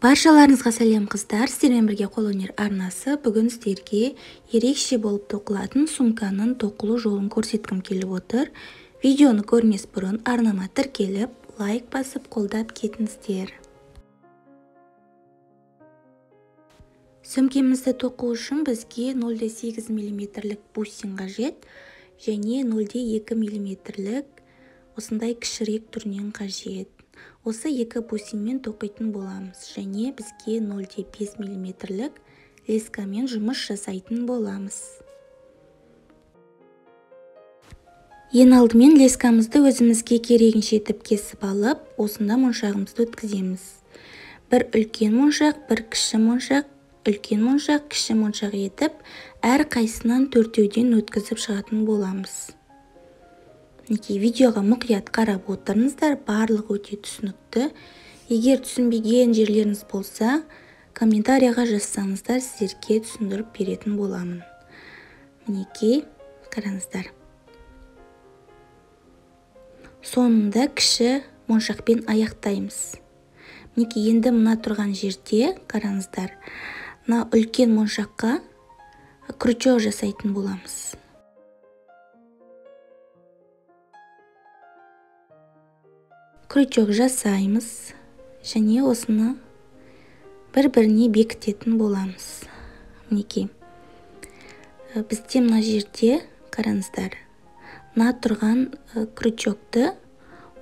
Баршаларыңызға сәлем қыздар, сіздермен бірге қолөнер арнасы. Бүгін сіздерге ерекше болып тоқылатын сумканың тоқылу жолын көрсеткім келіп отыр. Видеоны көрмес бұрын арнама тіркеліп, лайк басып қолдап кетіңіздер. Сөмкемізді тоқу үшін бізге 0,8 мм бусин қажет және 0,2 мм осындай кішірек түрінен қажет. Осы екі бусинмен тоқитын боламыз және бізге 0,5 мм лескамен жұмыс жасайтын боламыз. Ең алдымен лескамызды өзімізге керегінше етіп кесіп алып, осында моншағымызды өткіземіз. Бір үлкен моншақ, бір кіші моншақ, үлкен моншақ, кіші моншақ етіп, әр қайсынан төртеуден өткізіп шығатын боламыз. Видеоға мұқият қарап отырыңыздар, барлығы өте түсінікті. Егер түсінбеген жерлеріңіз болса, комментарияға жазсаңыздар, сіздерге түсіндіріп беретін боламын. Мінекей, қараңыздар. Соңында кіші моншақпен аяқтаймыз. Мінекей, енді мына тұрған жерде, қараңыздар, мына үлкен моншаққа крючок жасайтын боламыз. Крючок жасаймыз және осыны бір-біріне бекітетін боламыз. Мінекей. Бізде мына жерде, қараңыздар, мына тұрған крючокты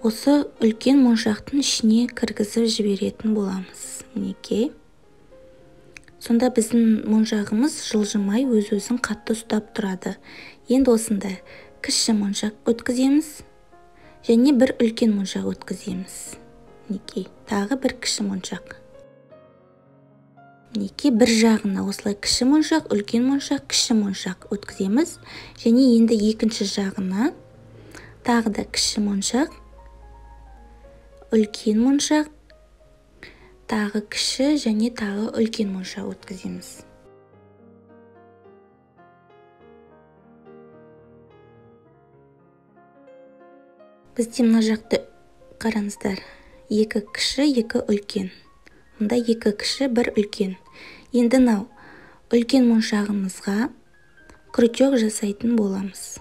осы үлкен моншақтың ішіне кіргізіп жіберетін боламыз. Мінекей. Сонда біздің моншағымыз жылжымай өз-өзін қатты ұстап тұрады. Енді осында кіші моншақ өткіземіз және бір үлкен моншақ өткіземіз. Мінекей, тағы бір кіші моншақ. Мінекей, бір жағына осылай кіші моншақ, үлкен моншақ, кіші моншақ өткіземіз. Және енді екінші жағына тағы да кіші моншақ, үлкен моншақ, тағы кіші және тағы үлкен моншақ өткіземіз. Бізде мына жақты қараңыздар, екі кіші, екі үлкен. Мұнда екі кіші, бір үлкен. Енді мынау үлкен моншағымызға крючок жасайтын боламыз.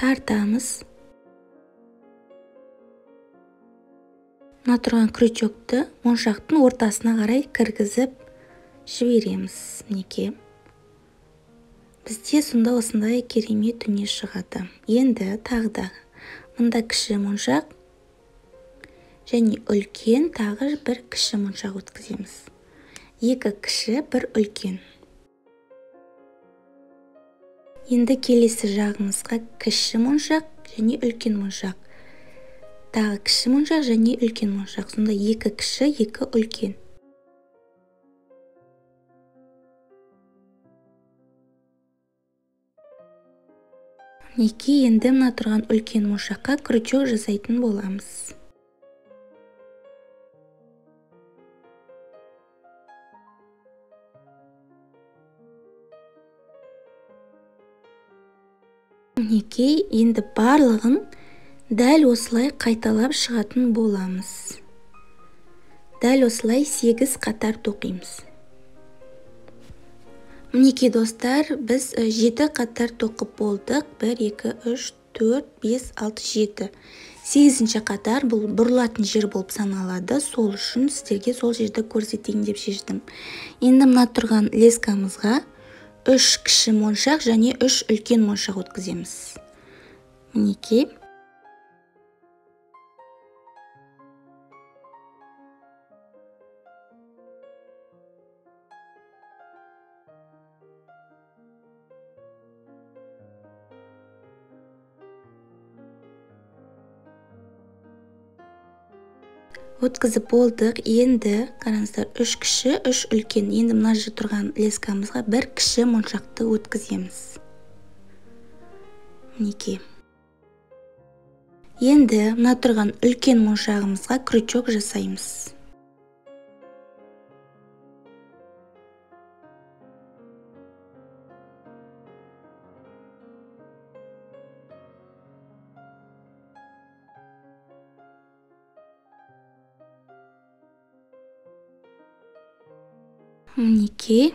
Тартамыз. Мына тұрған крючокты моншақтың ортасына қарай кіргізіп жібереміз. Мінекей. Бізде сонда осындай керемет дүние шығады. Енді тағы да мында кіші моншақ және үлкен тағы бір кіші моншақ өткіземіз. Екі кіші, бір үлкен. Енді келесі жағымызға кіші моншақ және үлкен моншақ. Тағы кіші моншақ және үлкен моншақ. Сонда екі кіші, екі үлкен. Мінекей, енді мына тұрған үлкен моншаққа крючок жасайтын боламыз. Мінекей, енді барлығын дәл осылай қайталап шығатын боламыз. Дәл осылай 8 қатар тоқимыз. Мінекей достар, біз 7 қатар тоқып болдық. 1, 2, 3, 4, 5, 6, 7. 8-ші қатар бұл бұрылатын жер болып саналады. Сол үшін сіздерге сол жерді көрсетейін деп шештім. Енді мына тұрған лескамызға 3 кіші моншақ және 3 үлкен моншақ өткіземіз. Мінекей. Өткізіп болдық. Енді қараңыздар, 3 кіші, 3 үлкен. Енді мына жерде тұрған лескамызға бір кіші моншақты өткіземіз. Мінекей. Енді мына тұрған үлкен моншағымызға крючок жасаймыз. мінекей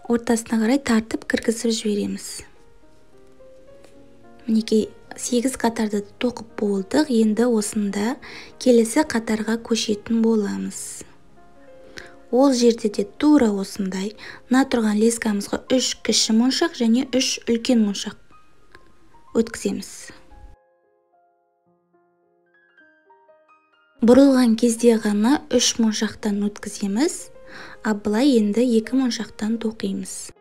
ортасына қарай тартып кіргізіп жібереміз. Мінекей 8 қатарды тоқып болдық. Енді осында келесі қатарға көшетін боламыз. Ол жерде де тура осындай мына тұрған лескамызға 3 кіші моншақ және 3 үлкен моншақ өткіземіз. Бұрылған кезде ғана 3 моншақтан өткіземіз, ал былай енді 2 моншақтан тоқимыз.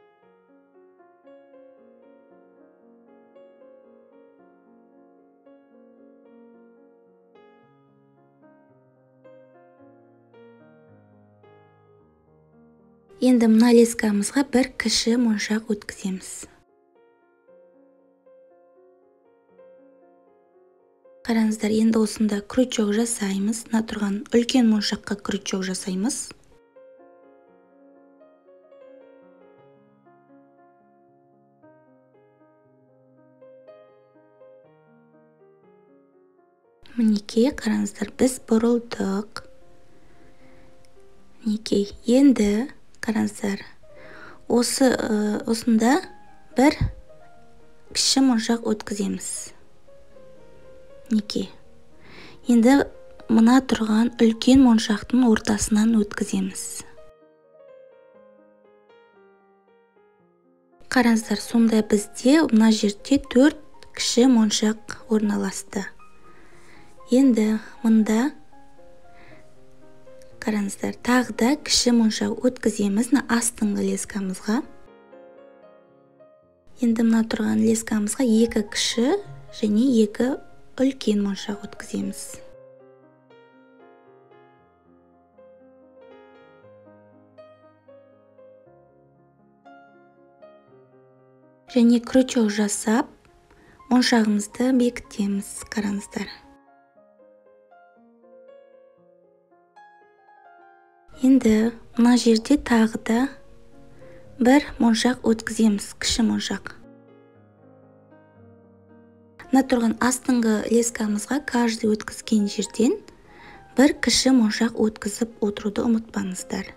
Енді мына лескамызға 1 кіші моншақ өткіземіз. Қараңыздар, енді осында крючок жасаймыз. Мына тұрған үлкен моншаққа крючок жасаймыз. Мінекей, қараңыздар, біз бұрылдық. Мінекей, енді қараңыздар, осында 1 кіші моншақ өткіземіз. Мінекей. Енді мына тұрған үлкен моншақтың ортасынан өткіземіз. Қараңыздар, сонда бізде мына жерде 4 кіші моншақ орналасты. Енді мында қараңыздар, тағы да кіші моншақ өткіземіз астыңғы лескамызға. Енді мына тұрған лескамызға 2 кіші және 2 үлкен моншақ өткіземіз. Және крючок жасап, моншағымызды бекітеміз. Қараңыздар. Енді мына жерде тағы да 1 моншақ өткіземіз, кіші моншақ. Мына тұрған астыңғы лескамызға каждый өткізген жерден 1 кіші моншақ өткізіп отыруды ұмытпаңыздар.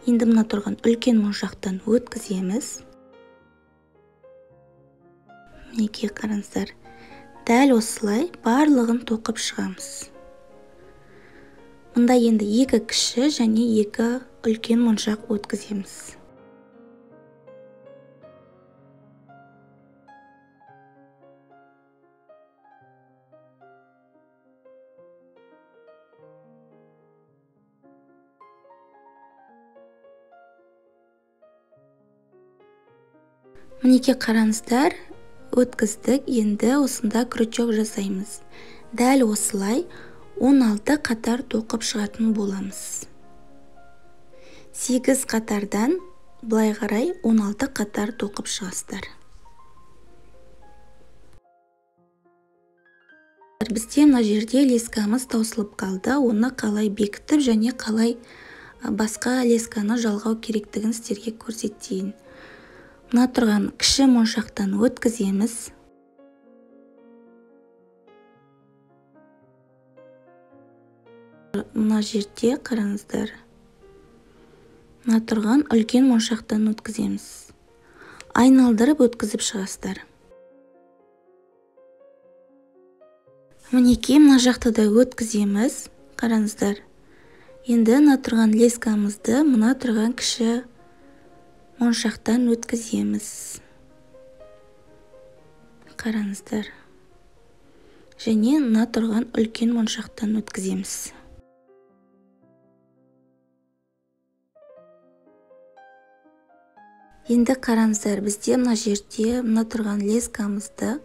Енді мына тұрған үлкен моншақтан өткіземіз. Мінекей, қараңыздар. Дәл осылай барлығын тоқып шығамыз. Мұнда енді 2 кіші және 2 үлкен моншақ өткіземіз. Мінекей, қараңыздар, өткіздік. Енді осында крючок жасаймыз. Дәл осылай 16 қатар тоқып шығатын боламыз. 8 қатардан былай қарай 16 қатар тоқып шығасыздар. Бізде мына жерде лескамыз таусылып қалды. Оны қалай бекітіп және қалай басқа лесканы жалғау керектігін сіздерге көрсетейін. Мына тұрған кіші моншақтан өткіземіз. Мына жерде қараңыздар. Мына тұрған үлкен моншақтан өткіземіз. Айналдырып өткізіп шығасыздар. Мінекей, мына жақты да өткіземіз. Қараңыздар. Енді мына тұрған лескамызды мына тұрған кіші моншақтан өткіземіз. Қараңыздар. Және мына тұрған үлкен моншақтан өткіземіз. Енді қараңыздар, бізде мына жерде мына тұрған лескамызды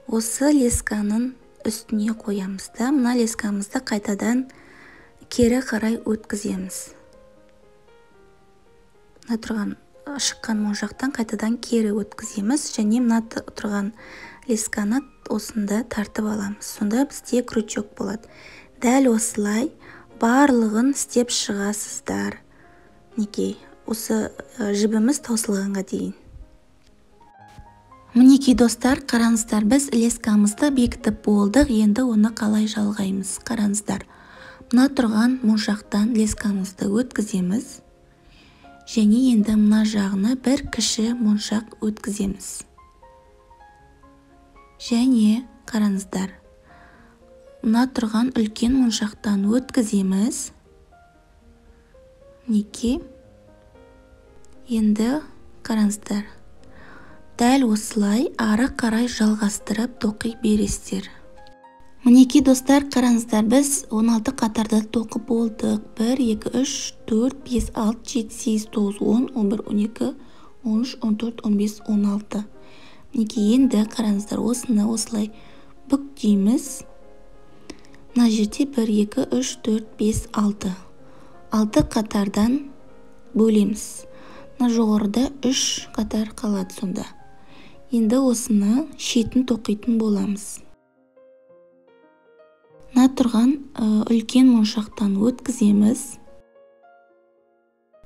осы лесканың үстіне қоямыз да, мына лескамызды қайтадан кері қарай өткіземіз. Мына тұрған шыққан моншақтан қайтадан кері өткіземіз және мына тұрған лесканы осында тартып аламыз. Сонда бізде крючок болады. Дәл осылай барлығын істеп шығасыздар. Мінекей, осы жібіміз таусылғанға дейін. Мінекей достар, қараңыздар, біз лескамызды бекітіп болдық. Енді оны қалай жалғаймыз? Қараңыздар. мына тұрған моншақтан лескамызды өткіземіз. Және енді мына жағына бір кіші моншақ өткіземіз. Және қараңыздар, мына тұрған үлкен моншақтан өткіземіз. Мінекей. Енді қараңыздар, дәл осылай ары қарай жалғастырып тоқи бересіздер. Мінекей достар, қараңыздар, біз 16 қатарда тоқып болдық. 1, 2, 3, 4, 5, 6, 7, 8, 9, 10, 11, 12, 13, 14, 15, 16. Мінекей енді қараңыздар, осыны осылай бүктейміз. Мына жерде 1, 2, 3, 4, 5, 6. 6 қатардан бөлеміз. Мына жоғарыда 3 қатар қалады сонда. Енді осыны шетін тоқитын боламыз. Мына тұрған үлкен моншақтан өткіземіз.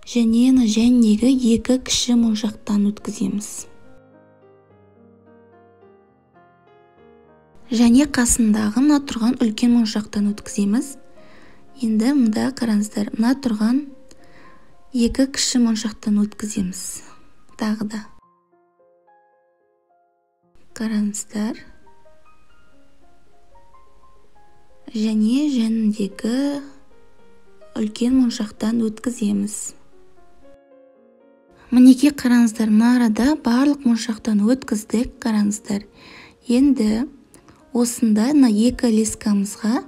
Және жәнегі 2 кіші моншақтан өткіземіз. Және қасындағы мына тұрған үлкен моншақтан өткіземіз. Енді мұнда қараңыздар, мына тұрған 2 кіші моншақтан өткіземіз. Тағы да. Қараңыздар. Және жәніндегі үлкен моншақтан өткіземіз. Мінекей қараңыздар, мына арада барлық моншақтан өткіздік. Қараңыздар. Енді осында 2 лескамызға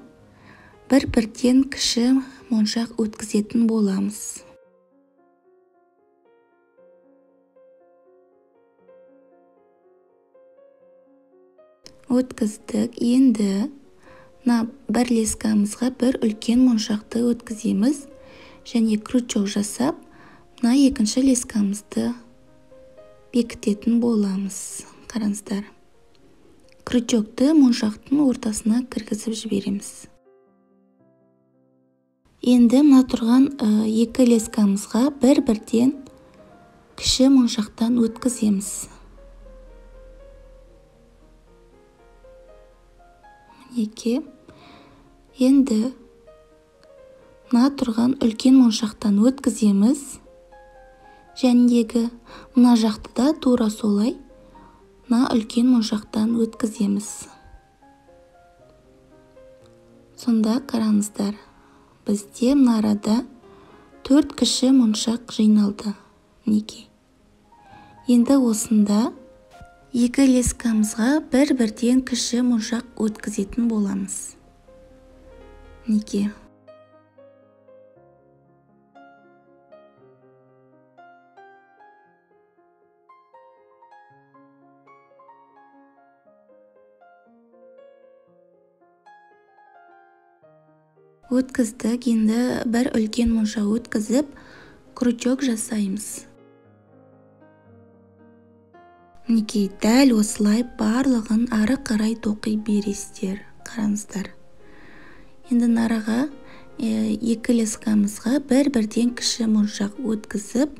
бір-бірден кіші моншақ өткізетін боламыз. Өткіздік. Енді бір лескамызға бір үлкен моншақты өткіземіз. Және крючок жасап, мына екінші лескамызды бекітетін боламыз. Қараңыздар. Крючокты моншақтың ортасына кіргізіп жібереміз. Енді мына тұрған 2 лескамызға бір-бірден кіші моншақтан өткіземіз. Мінекей. Енді мына тұрған үлкен моншақтан өткіземіз. Жәніндегі мына жақты да тура солай мына үлкен моншақтан өткіземіз. Сонда қараңыздар, бізде мына арада 4 кіші моншақ жиналды. Мінекей. Енді осында 2 лескамызға бір-бірден кіші моншақ өткізетін боламыз. Мінекей. Өткіздік. Енді бір үлкен моншақ өткізіп, крючок жасаймыз. Мінекей, дәл осылай барлығын ары қарай тоқи бересіздер. Қараңыздар. Енді нараға 2 лескамызға бір-бірден кіші моншақ өткізіп,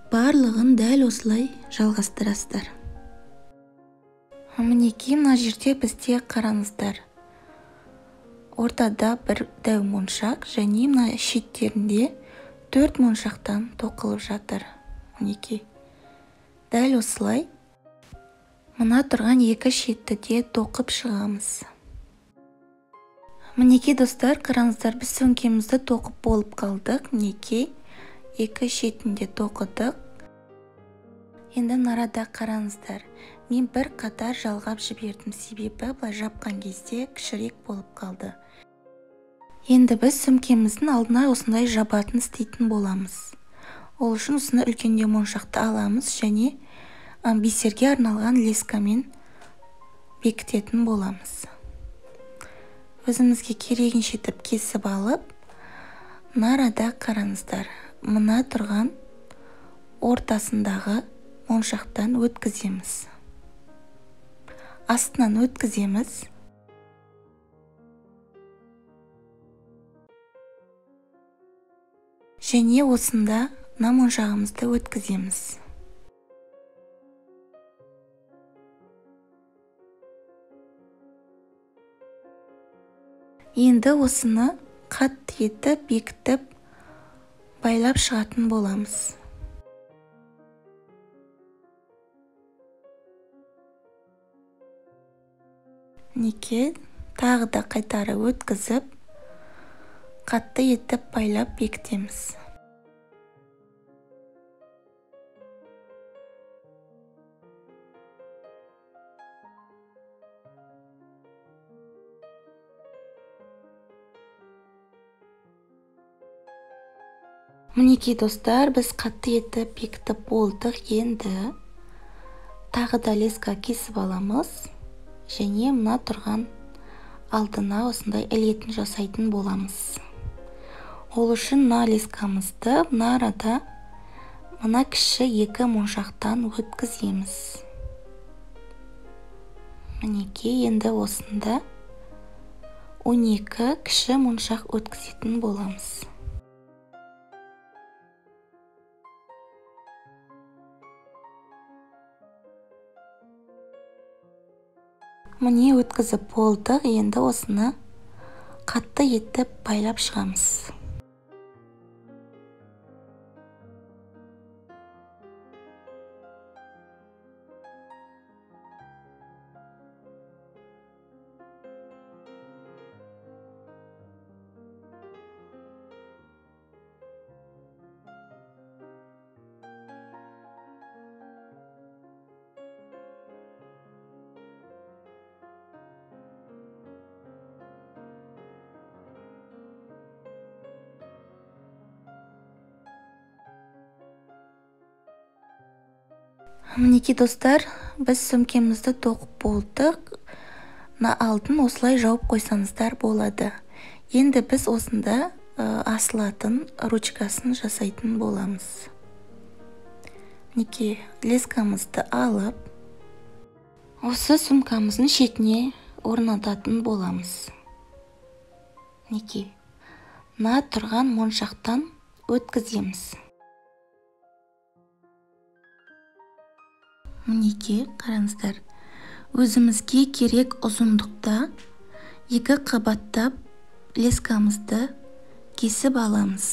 барлығын дәл осылай жалғастырасыздар. Мінекей, мына жерде бізде қараңыздар. Ортада бір дәу моншақ, және мына шеттерінде 4 моншақтан тоқылып жатыр. Мінекей. Дәл осылай мына тұрған 2 шетті де тоқып шығамыз. Мінекей достар, қараңыздар, біз сөмкемізді тоқып болып қалдық. Мінекей, 2 шетінде тоқыдық. Енді нарада қараңыздар, мен бір қатар жалғап жібердім, себебі былай жапқан кезде кішірек болып қалды. Енді біз сөмкеміздің алдына осындай жабатын істейтін боламыз. Ол үшін осыны үлкенде моншақты аламыз және бисерге арналған лескамен бекітетін боламыз. Өзімізге керегін шетіп кесіп алып, нарада қараңыздар, мына тұрған ортасындағы моншақтан өткіземіз. Астынан өткіземіз. Және осында мына моншағымызды өткіземіз. Енді осыны қатты етіп бекітіп байлап шығатын боламыз. Мінекей тағы да қайтара өткізіп қатты етіп байлап бекітеміз. Мінекей достар, біз қатты етіп бекітіп болдық. Енді тағы да леска кесіп аламыз және мына тұрған алдына осындай ілетін жасайтын боламыз. Ол үшін мына лескамызды мына арада мына кіші екі моншақтан өткіземіз. Мінекей енді осында 12 кіші моншақ өткізетін боламыз. Міне өткізіп болдық. Енді осыны қатты етіп байлап шығамыз. Мінекей достар, біз сөмкемізді тоқып болдық. Мына алдын осылай жауып қойсаңыздар болады. Енді біз осында асылатын ручкасын жасайтын боламыз. Мінекей лескамызды алып, осы сөмкамыздың шетіне орнататын боламыз. Мінекей мына тұрған моншақтан өткіземіз. Мінекей қараңыздар, өзімізге керек ұзындықта екі қабаттап лескамызды кесіп аламыз.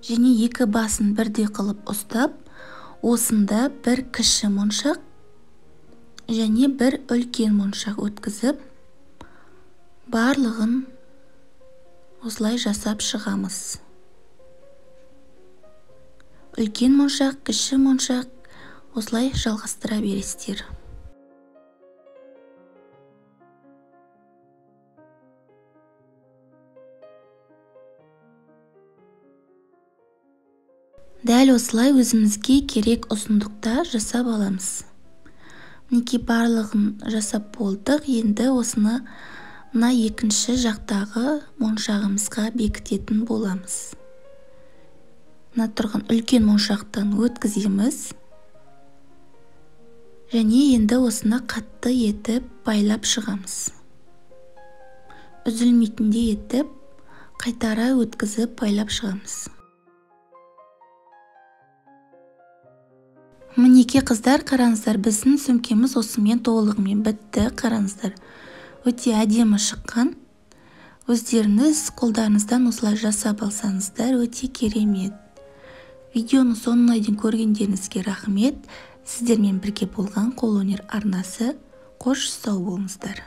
Және екі басын бірдей қылып ұстап, осында бір кіші моншақ және бір үлкен моншақ өткізіп, барлығын осылай жасап шығамыз. Үлкен моншақ, кіші моншақ, осылай жалғастыра бересіздер. Дәл осылай өзімізге керек ұзындықта жасап аламыз. Мінекей барлығын жасап болдық. Енді осыны мына екінші жақтағы моншағымызға бекітетін боламыз. Мына тұрған үлкен моншақтан өткіземіз. Және енді осыны қатты етіп байлап шығамыз. Үзілмейтіндей етіп қайтара өткізіп байлап шығамыз. Мінекей қыздар, қараңыздар, біздің сөмкеміз осымен толығымен бітті. Қараңыздар, өте әдемі шыққан. Өздеріңіз қолдарыңыздан осылай жасап алсаңыздар, өте керемет. Видеоны соңына дейін көргендеріңізге рахмет. Сіздермен бірге болған қолөнер арнасы. Қош сау болыңыздар.